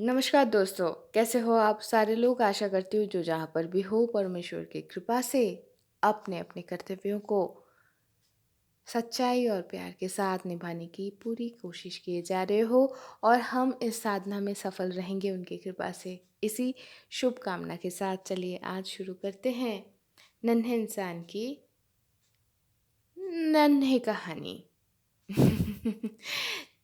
नमस्कार दोस्तों, कैसे हो आप सारे लोग? आशा करती हूँ जो जहाँ पर भी हो परमेश्वर की कृपा से अपने अपने कर्तव्यों को सच्चाई और प्यार के साथ निभाने की पूरी कोशिश किए जा रहे हो और हम इस साधना में सफल रहेंगे उनकी कृपा से। इसी शुभकामना के साथ चलिए आज शुरू करते हैं नन्हे इंसान की नन्ही कहानी।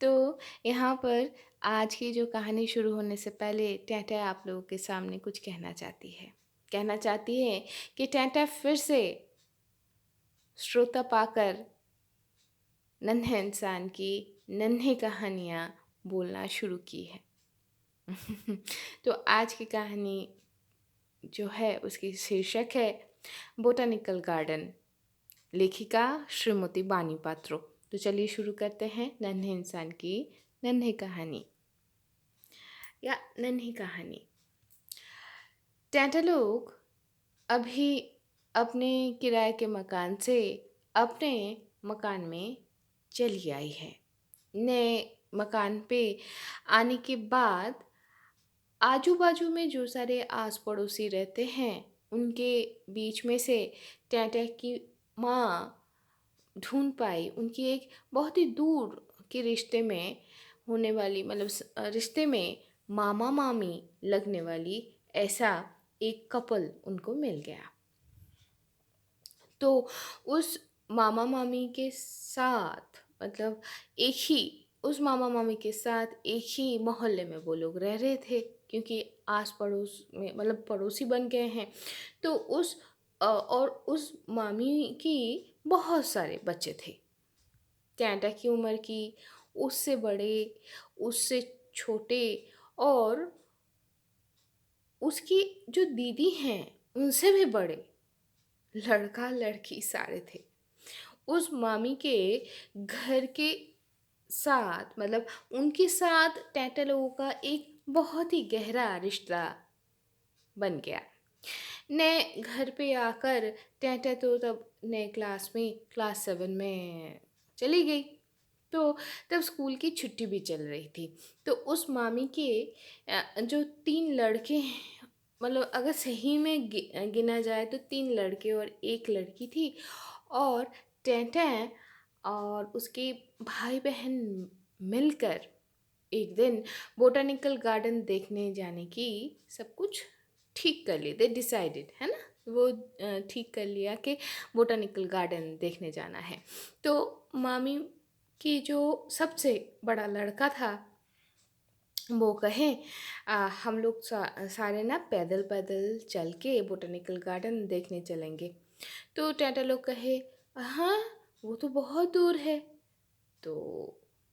तो यहाँ पर आज की जो कहानी शुरू होने से पहले टैटा आप लोगों के सामने कुछ कहना चाहती है। कहना चाहती है कि टैटा फिर से श्रोता पाकर नन्हे इंसान की नन्ही कहानियाँ बोलना शुरू की है। तो आज की कहानी जो है उसकी शीर्षक है बोटानिकल गार्डन। लेखिका श्रीमती बानी पात्रो। तो चलिए शुरू करते हैं नन्हे इंसान की नन्ही कहानी या नन्ही कहानी। टैंटा लोग अभी अपने किराए के मकान से अपने मकान में चली आई है। नए मकान पे आने के बाद आजू बाजू में जो सारे आस पड़ोसी रहते हैं उनके बीच में से टैंटा की माँ ढूँढ पाई उनकी एक बहुत ही दूर के रिश्ते में होने वाली रिश्ते में मामा-मामी लगने वाली ऐसा एक कपल उनको मिल गया। तो उस मामा-मामी के साथ एक ही उस मामा-मामी के साथ एक ही मोहल्ले में वो लोग रह रहे थे क्योंकि आस-पड़ोस में पड़ोसी बन गए हैं। तो और उस मामी की बहुत सारे बच्चे थे। टैंटा की उम्र की, उससे बड़े, उससे छोटे और उसकी जो दीदी हैं, उनसे भी बड़े, लड़का-लड़की सारे थे। उस मामी के घर के साथ उनके साथ टैंटा लोगों का एक बहुत ही गहरा रिश्ता बन गया। नए घर पे आकर टैंटा तो तब नए क्लास 7 में चली गई। तो तब स्कूल की छुट्टी भी चल रही थी। तो उस मामी के जो 3 लड़के हैं अगर सही में गिना जाए तो 3 लड़के और 1 लड़की थी और टैंटा और उसके भाई-बहन मिलकर एक दिन बॉटेनिकल गार्डन देखने जाने की सब कुछ ठीक कर लिए। दे डिसाइडेड, है ना? वो ठीक कर लिया कि बॉटेनिकल गार्डन देखने जाना है। तो मामी की जो सबसे बड़ा लड़का था वो कहे हम लोग सारे ना पैदल-पैदल चल के बॉटेनिकल गार्डन देखने चलेंगे। तो टैटा लोग कहे हाँ, वो तो बहुत दूर है। तो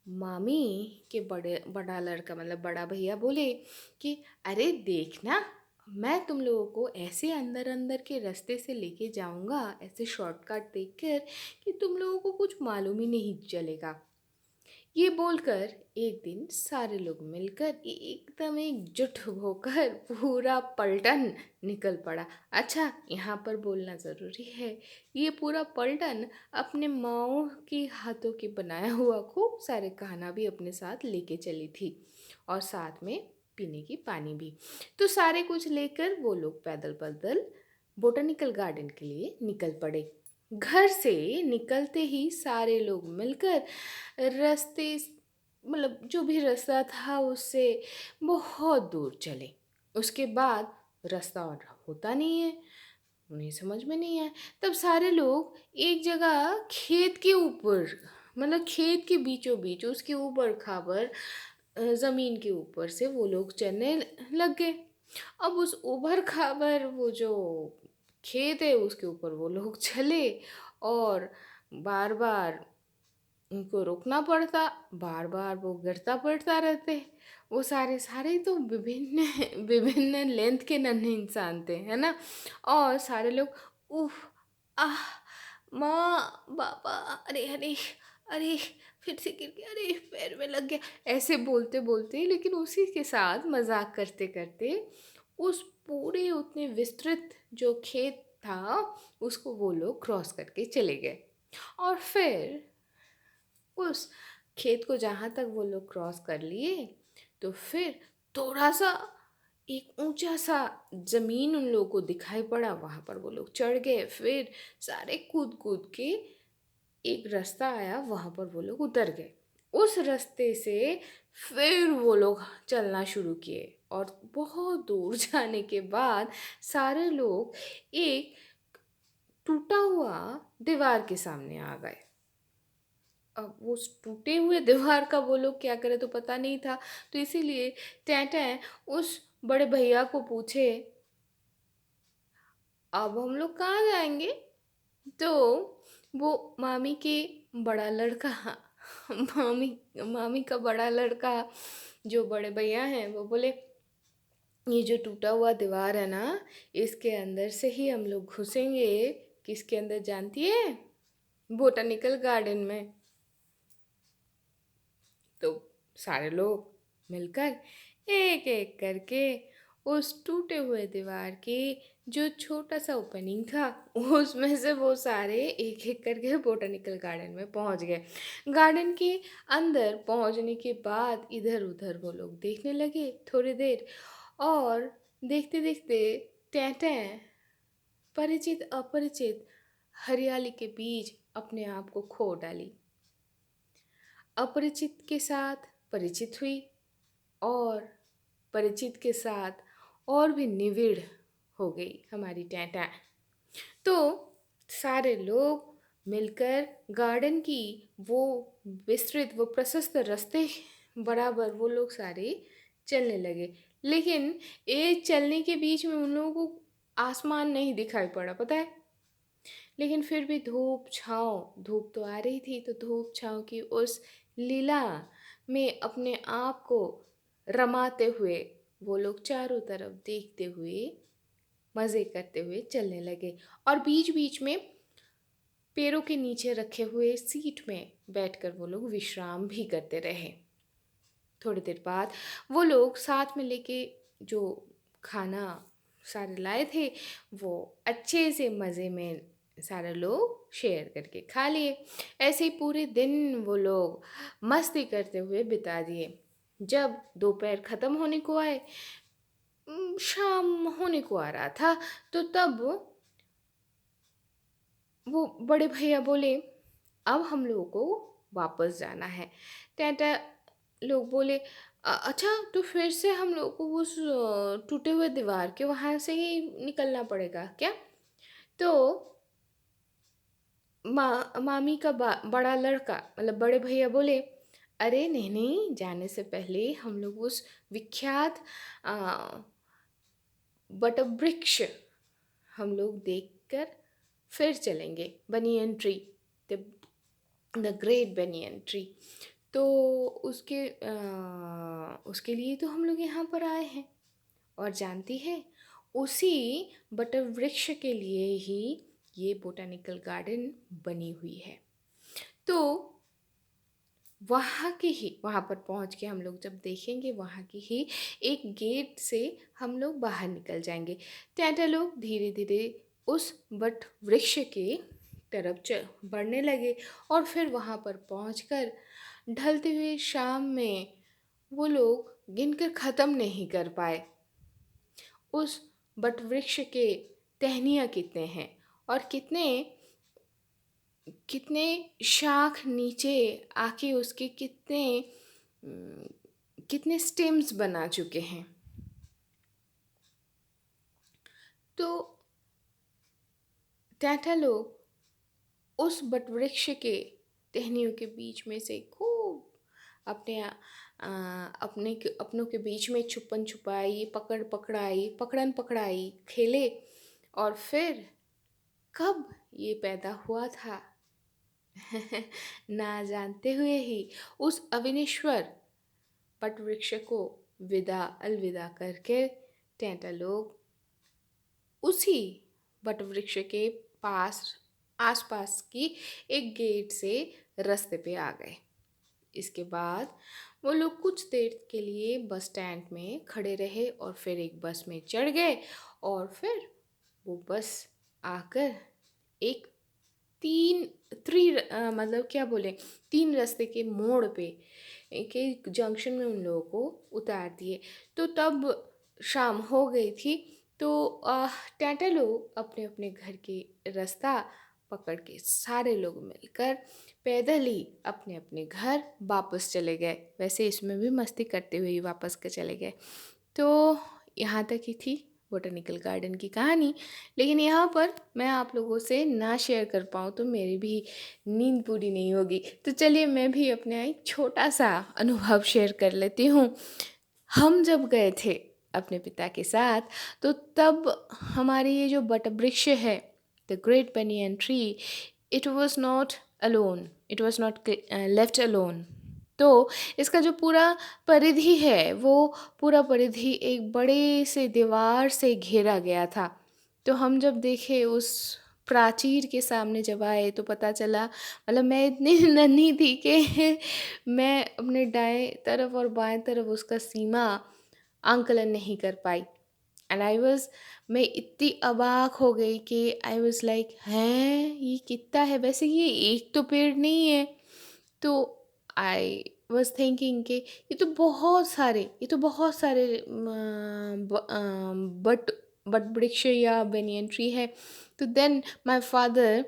मामी के बड़ा लड़का बड़ा भैया बोले कि अरे देखना, मैं तुम लोगों को ऐसे अंदर अंदर के रास्ते से लेके जाऊंगा ऐसे शॉर्टकट देखकर कि तुम लोगों को कुछ मालूम ही नहीं चलेगा। ये बोलकर एक दिन सारे लोग मिलकर एकदम एकजुट होकर पूरा पलटन निकल पड़ा। अच्छा, यहाँ पर बोलना ज़रूरी है, ये पूरा पलटन अपने माँओं के हाथों के बनाया हुआ खूब सारे खाना भी अपने साथ लेके चली थी और साथ में पीने की पानी भी। तो सारे कुछ लेकर वो लोग पैदल पैदल बॉटेनिकल गार्डन के लिए निकल पड़े। घर से निकलते ही सारे लोग मिलकर रास्ते जो भी रास्ता था उससे बहुत दूर चले। उसके बाद रास्ता और होता नहीं है, उन्हें समझ में नहीं आया। तब सारे लोग एक जगह खेत के ऊपर खेत के बीचों बीच उसके ऊपर खाबर ज़मीन के ऊपर से वो लोग चलने लग गए। अब उस ऊबड़-खाबड़ वो जो खेत है उसके ऊपर वो लोग चले और बार-बार उनको रुकना पड़ता, बार-बार वो गिरता-पड़ता रहते। वो सारे तो विभिन्न विभिन्न लेंथ के नन्हे इंसान थे, है ना? और सारे लोग उफ़! आह! माँ, बाबा, अरे, अरे! अरे! फिर से गिर गया, अरे! पैर में लग गया। ऐसे बोलते-बोलते लेकिन उसी के साथ मज़ाक करते-करते उस पूरे उतने विस्तृत जो खेत था, उसको वो लोग क्रॉस करके चले गए। और फिर उस खेत को जहाँ तक वो लोग क्रॉस कर लिए, तो फिर थोड़ा-सा एक ऊँचा-सा ज़मीन उन लोगों को दिखाई पड़ा, वहाँ पर वो लोग चढ़ गए। फिर सारे कूद-कूद के एक रास्ता आया, वहाँ पर वो लोग उतर गए। उस रास्ते से फिर वो लोग चलना शुरू किए और बहुत दूर जाने के बाद सारे लोग एक टूटा हुआ दीवार के सामने आ गए। अब वो उस टूटे हुए दीवार का वो लोग क्या करें तो पता नहीं था, तो इसीलिए टें-टें उस बड़े भैया को पूछे, "अब हम लोग कहाँ जाएँगे?" तो वो मामी के बड़ा लड़का मामी मामी का बड़ा लड़का जो बड़े भैया हैं वो बोले, "ये जो टूटा हुआ दीवार है ना, इसके अंदर से ही हम लोग घुसेंगे।" किसके अंदर जानती है? बॉटेनिकल गार्डन में। तो सारे लोग मिलकर एक-एक करके उस टूटे हुए दीवार के जो छोटा-सा ओपनिंग था, उसमें से वो सारे एक-एक करके बॉटेनिकल गार्डन में पहुँच गए। गार्डन के अंदर पहुँचने के बाद इधर-उधर वो लोग देखने लगे थोड़ी देर और देखते-देखते टें-टें परिचित-अपरिचित हरियाली के बीच अपने आप को खो डाली। अपरिचित के साथ परिचित हुई और परिचित के साथ और भी निविड़ हो गई हमारी टें-टें। तो सारे लोग मिलकर गार्डन की वो वो प्रशस्त रास्ते बराबर वो लोग सारे चलने लगे। लेकिन एक चलने के बीच में उन लोगों को आसमान नहीं दिखाई पड़ा, पता है? लेकिन फिर भी धूप तो आ रही थी, तो धूप-छाँव की उस लीला में अपने आप को रमाते हुए वो लोग चारों तरफ देखते हुए, मज़े करते हुए चलने लगे और बीच-बीच में पैरों के नीचे रखे हुए सीट में बैठकर वो लोग विश्राम भी करते रहे। थोड़ी देर बाद वो लोग साथ में लेके जो खाना सारे लाए थे, वो अच्छे से मज़े में सारे लोग शेयर करके खा लिए। ऐसे ही पूरे दिन वो लोग मस्ती करते हुए बिता दिए। जब दोपहर ख़त्म होने को आए, शाम होने को आ रहा था, तो तब वो बड़े भैया बोले, "अब हम लोगों को वापस जाना है।" टेंटा लोग बोले, अच्छा तो फिर से हम लोग को उस टूटे हुए दीवार के वहाँ से ही निकलना पड़ेगा क्या?" तो मामी का बड़ा लड़का मतलब बड़े भैया बोले, "अरे नहीं-नहीं, जाने से पहले हम लोग उस विख्यात अ, वटवृक्ष हम लोग देखकर फिर चलेंगे, banyan tree, the the great banyan tree." तो उसके लिए तो हम लोग यहाँ पर आए हैं और जानती है, उसी वटवृक्ष के लिए ही ये बॉटेनिकल गार्डन बनी हुई है। तो वहाँ पर पहुँच के हम लोग जब देखेंगे, वहाँ की ही एक गेट से हम लोग बाहर निकल जाएँगे। टैटा लोग धीरे-धीरे उस वट वृक्ष के तरफ बढ़ने लगे और फिर वहाँ पर पहुँचकर ढलते हुए शाम में वो लोग गिनकर ख़त्म नहीं कर पाए, उस वटवृक्ष के टहनियाँ कितने हैं और कितने कितने शाख नीचे आके उसके उम, कितने स्टेम्स बना चुके हैं। तो टाटा लोग उस वटवृक्ष के टहनियों के बीच में से खूब अपनों के बीच में छुपन-छुपाई, पकड़-पकड़ाई, पकड़न-पकड़ाई खेले और फिर कब ये पैदा हुआ था ना जानते हुए ही उस अविनेश्वर वटवृक्ष को अलविदा करके टेंटा लोग उसी वटवृक्ष के पास आसपास की एक गेट से रास्ते पे आ गए। इसके बाद वो लोग कुछ देर के लिए बस स्टैंड में खड़े रहे और फिर एक बस में चढ़ गए और फिर वो बस आकर एक मतलब क्या बोले, 3 रास्ते के मोड़ पे के जंक्शन में उन लोगों को उतार दिए। तो तब शाम हो गई थी। तो टाटा लोग अपने अपने घर के रास्ता पकड़ के सारे लोग मिलकर पैदल ही अपने अपने घर वापस चले गए। वैसे इसमें भी मस्ती करते हुए ही वापस के चले गए। तो यहाँ तक ही थी बोटेनिकल गार्डन की कहानी। लेकिन यहाँ पर मैं आप लोगों से ना शेयर कर पाऊँ तो मेरी भी नींद पूरी नहीं होगी। तो चलिए मैं भी अपना एक छोटा सा अनुभव शेयर कर लेती हूँ। हम जब गए थे अपने पिता के साथ, तो तब हमारे ये जो वटवृक्ष है, the great banyan tree, it was not alone, it was not left alone. तो इसका जो पूरा परिधि है, वो पूरा परिधि एक बड़े से दीवार से घेरा गया था। तो हम जब देखे उस प्राचीर के सामने जब आए तो पता चला, मतलब मैं इतनी नन्ही थी कि मैं अपने दाएं तरफ और बाएं तरफ उसका सीमा आंकलन नहीं कर पाई। एंड आई वॉज, मैं इतनी अबाक हो गई कि आई वॉज लाइक, हैं ये कितना है, वैसे ये एक तो पेड़ नहीं है। तो आई वॉज थिंकिंग कि ये तो बहुत सारे बट बट वृक्ष या बेनियन ट्री है। तो then my father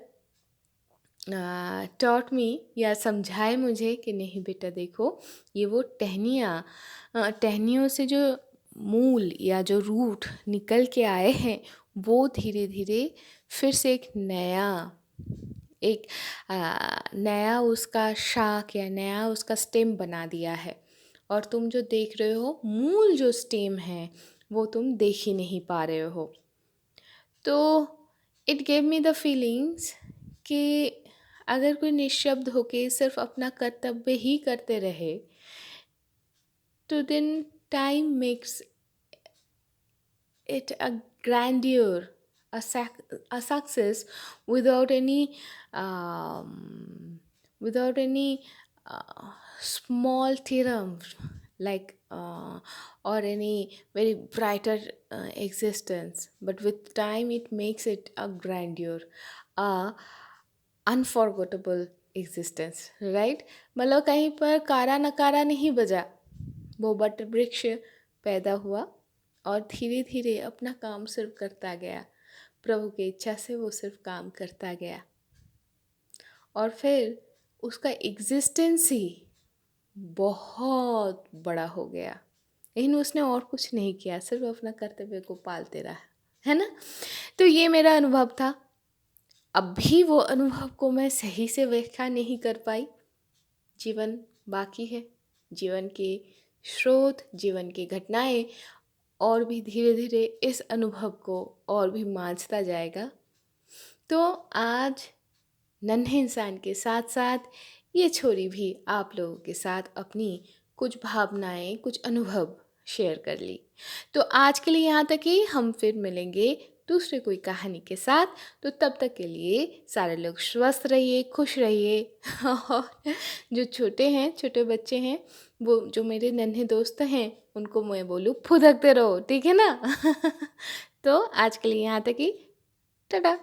taught me, या समझाए मुझे कि नहीं बेटा देखो, ये वो टहनियों से जो मूल या जो रूट निकल के आए हैं, वो धीरे धीरे फिर से एक नया उसका शाख या नया उसका स्टेम बना दिया है। और तुम जो देख रहे हो, मूल जो स्टेम है, वो तुम देख ही नहीं पा रहे हो। तो it gave me the feelings कि अगर कोई निशब्द होके सिर्फ अपना कर्तव्य ही करते रहे, तो then time makes it a grandeur, a success without any without any small triumph, like or any very brighter existence. But with time, it makes it a grandeur, a unforgettable existence, right? मतलब कहीं पर कारा नकारा नहीं बजा, वो but वृक्ष पैदा हुआ और धीरे धीरे अपना काम सिर्फ करता गया। प्रभु की इच्छा से वो सिर्फ काम करता गया और फिर उसका एग्जिस्टेंस ही बहुत बड़ा हो गया। लेकिन उसने और कुछ नहीं किया, सिर्फ अपना कर्तव्य को पालते रहा, है ना। तो ये मेरा अनुभव था। अब भी वो अनुभव को मैं सही से व्याख्या नहीं कर पाई। जीवन बाकी है, जीवन के स्रोत, जीवन की घटनाएं और भी धीरे धीरे इस अनुभव को और भी मांझता जाएगा। तो आज नन्हे इंसान के साथ साथ ये छोरी भी आप लोगों के साथ अपनी कुछ भावनाएं, कुछ अनुभव शेयर कर ली। तो आज के लिए यहाँ तक ही। हम फिर मिलेंगे दूसरे कोई कहानी के साथ। तो तब तक के लिए सारे लोग स्वस्थ रहिए, खुश रहिए और जो छोटे बच्चे हैं, वो जो मेरे नन्हे दोस्त हैं, उनको मैं बोलूँ फुदकते रहो, ठीक है ना। तो आज के लिए यहाँ तक ही। टाटा।